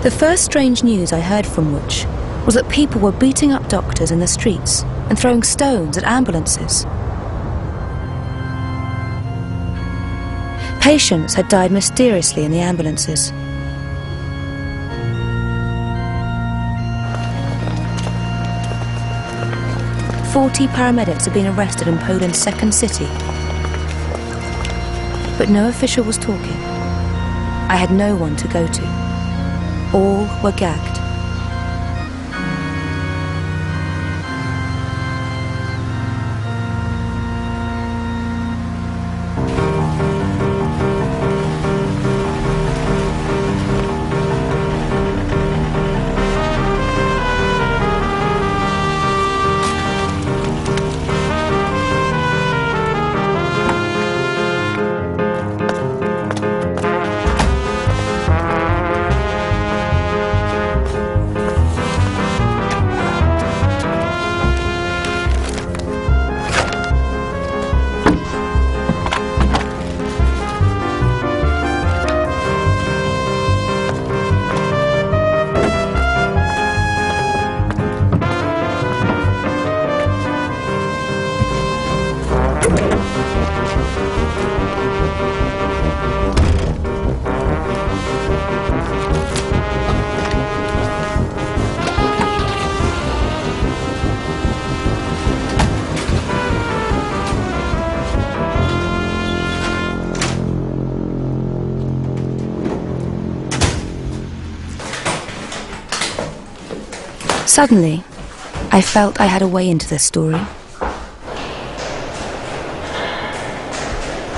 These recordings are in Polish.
The first strange news I heard from Łódź was that people were beating up doctors in the streets and throwing stones at ambulances. Patients had died mysteriously in the ambulances. "40 paramedics had been arrested in Poland's second city. But no official was talking. I had no one to go to. All were gagged. Suddenly, I felt I had a way into this story.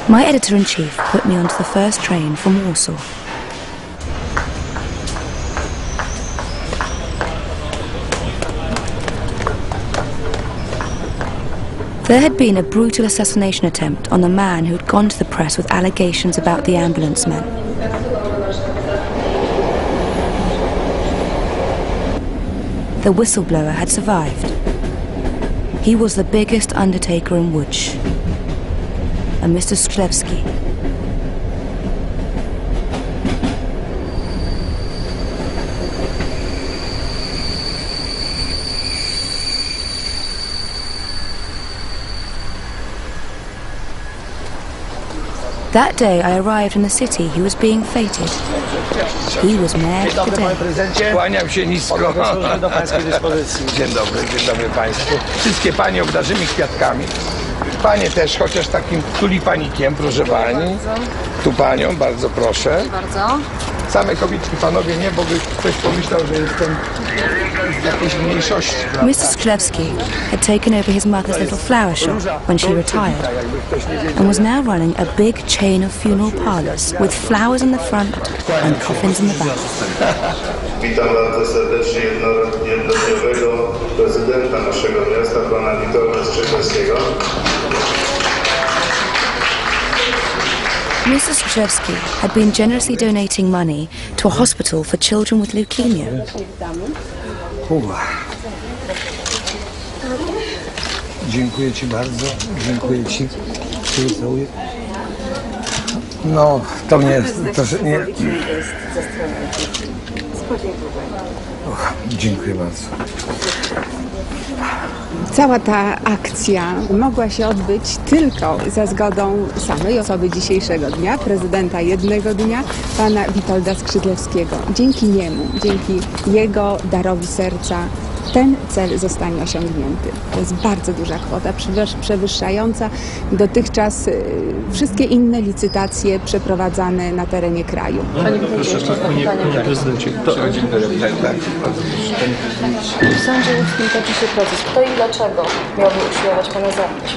My editor-in-chief put me onto the first train from Warsaw. There had been a brutal assassination attempt on the man who had gone to the press with allegations about the ambulance men. The whistleblower had survived. He was the biggest undertaker in Łódź, a Mr. Skrzydlewski. That day I arrived in the city he was being feted. He was mayor of the day. Kłaniam się nisko. Do pańskiej dyspozycji. Dzień dobry Państwu. Wszystkie panie obdarzymy kwiatkami. Panie też, chociaż takim tulipanikiem, proszę pani. Tu panią, bardzo proszę. Bardzo. Same kobietki, panowie nie, bo by ktoś pomyślał, że jestem z jakiejś mniejszości. Mr. Skrzydlewski had taken over his mother's little flower shop when she retired and was now running a big chain of funeral parlours with flowers in the front and coffins in the back. Witam bardzo serdecznie jednodniowego prezydenta naszego miasta, pana Witolda Skrzydlewskiego. Mr. Skrzydlewski had been generously donating money to a hospital for children with leukemia. Dziękuję Ci bardzo, dziękuję Ci. Całuję. No, to mnie proszę, nie. Dziękuję bardzo. Cała ta akcja mogła się odbyć tylko za zgodą samej osoby dzisiejszego dnia, prezydenta jednego dnia, pana Witolda Skrzydlewskiego. Dzięki niemu, dzięki jego darowi serca ten cel zostanie osiągnięty. To jest bardzo duża kwota, przewyższająca dotychczas wszystkie inne licytacje przeprowadzane na terenie kraju. Panie prezydencie, W sądzie łódzkim toczy się proces. Kto i dlaczego miałby usiłować pana zabić?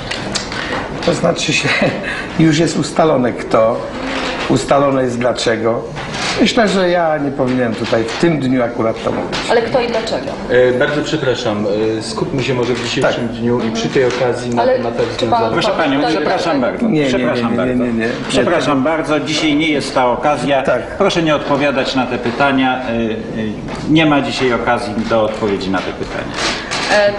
To znaczy się, już jest ustalone kto, ustalone jest dlaczego. Myślę, że ja nie powinienem tutaj w tym dniu akurat to mówić. Ale kto i dlaczego? bardzo przepraszam, skupmy się może w dzisiejszym dniu i przy tej okazji na tematach związanych. Proszę panią, przepraszam bardzo. Przepraszam bardzo, dzisiaj nie jest ta okazja. Tak. Proszę nie odpowiadać na te pytania. Nie ma dzisiaj okazji do odpowiedzi na te pytania.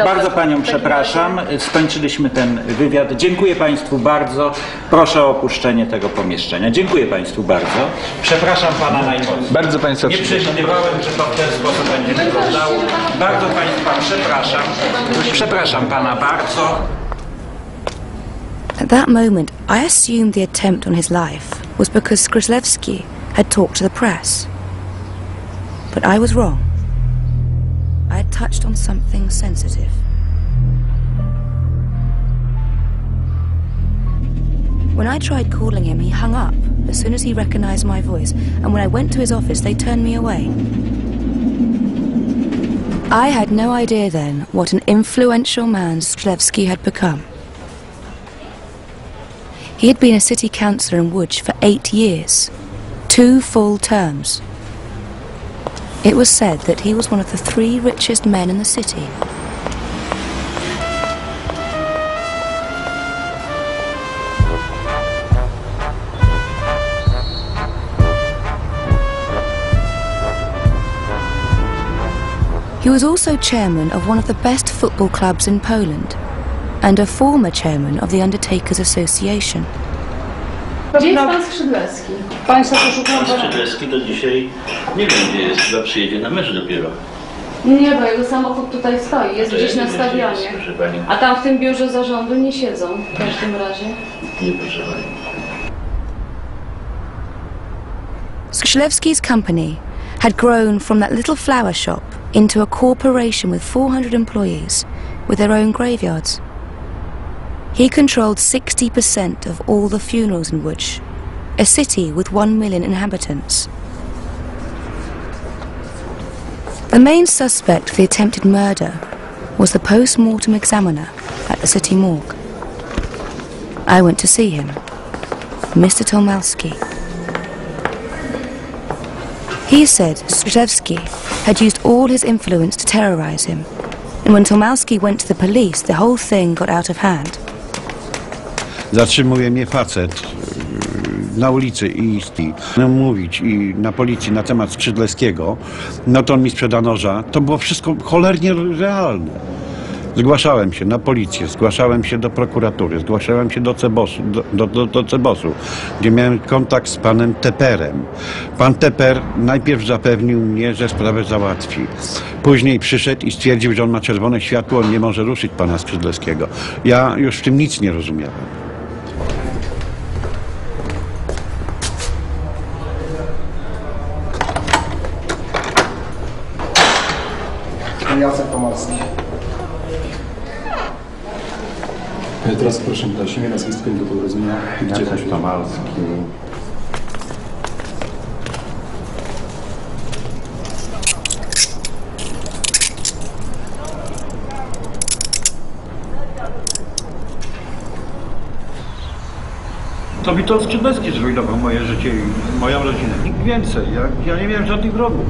Bardzo panią przepraszam. Skończyliśmy ten wywiad. Dziękuję państwu bardzo. Proszę o opuszczenie tego pomieszczenia. Dziękuję państwu bardzo. Przepraszam pana najmocniej. Bardzo państwa nie przewidywałem, że to w ten sposób będzie wyglądało. Bardzo państwa przepraszam. Przepraszam pana bardzo. At that moment, I assumed the attempt on his life was because Skrzydlewski had talked to the press. But I was wrong. I had touched on something sensitive. When I tried calling him, he hung up as soon as he recognized my voice, and when I went to his office, they turned me away. I had no idea then what an influential man Skrzydlewski had become. He had been a city councillor in Łódź for 8 years, 2 full terms. It was said that he was one of the 3 richest men in the city. He was also chairman of one of the best football clubs in Poland and a former chairman of the Undertakers Association. Gdzie jest pan Skrzydlewski? Państwo poszukują pana. Skrzydlewski do dzisiaj nie wiem gdzie jest, chyba przyjedzie na mecz dopiero. Nie, bo jego samochód tutaj stoi, jest gdzieś na stadionie. A tam w tym biurze zarządu nie siedzą w każdym razie. Nie, proszę pani. Skrzydlewski's company had grown from that little flower shop into a corporation with 400 employees with their own graveyards. He controlled 60% of all the funerals in Łódź, a city with 1 million inhabitants. The main suspect for the attempted murder was the post-mortem examiner at the city morgue. I went to see him, Mr. Tomalski. He said Skrzydlewski had used all his influence to terrorize him, and when Tomalski went to the police, the whole thing got out of hand. Zatrzymuje mnie facet na ulicy i mówić i na policji na temat Skrzydlewskiego, no to on mi sprzeda noża. To było wszystko cholernie realne. Zgłaszałem się na policję, zgłaszałem się do prokuratury, zgłaszałem się do Cebosu, gdzie miałem kontakt z panem Teperem. Pan Teper najpierw zapewnił mnie, że sprawę załatwi. Później przyszedł i stwierdził, że on ma czerwone światło, on nie może ruszyć pana Skrzydlewskiego. Ja już w tym nic nie rozumiałem. Teraz proszę dać imię, nazwisko do porozumienia. Gdzie Jacek Tomalski. To Witold Skrzydlewski zrujnował moje życie i moją rodzinę. Nikt więcej. Ja nie miałem żadnych wrogów.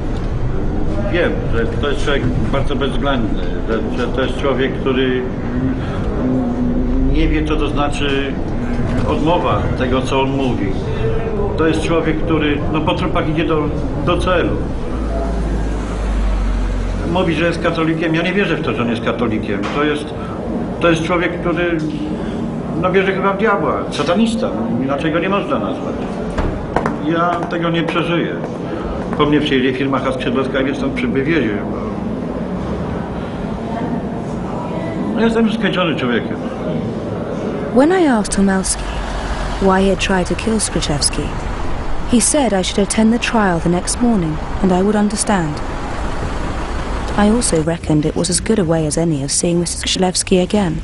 Wiem, że to jest człowiek bardzo bezwzględny, że to jest człowiek, który nie wie, co to znaczy odmowa tego, co on mówi. To jest człowiek, który po trupach idzie do celu. Mówi, że jest katolikiem. Ja nie wierzę w to, że on jest katolikiem. To jest człowiek, który wierzy chyba w diabła. Satanista. Inaczej go nie można nazwać. Ja tego nie przeżyję. Po mnie przyjedzie firma Skrzydlewska i jest tam przy wywiezie. Jestem już skończony człowiekiem. When I asked Tomalski why he had tried to kill Skrzydlewski, he said I should attend the trial the next morning and I would understand. I also reckoned it was as good a way as any of seeing Mr. Skrzydlewski again.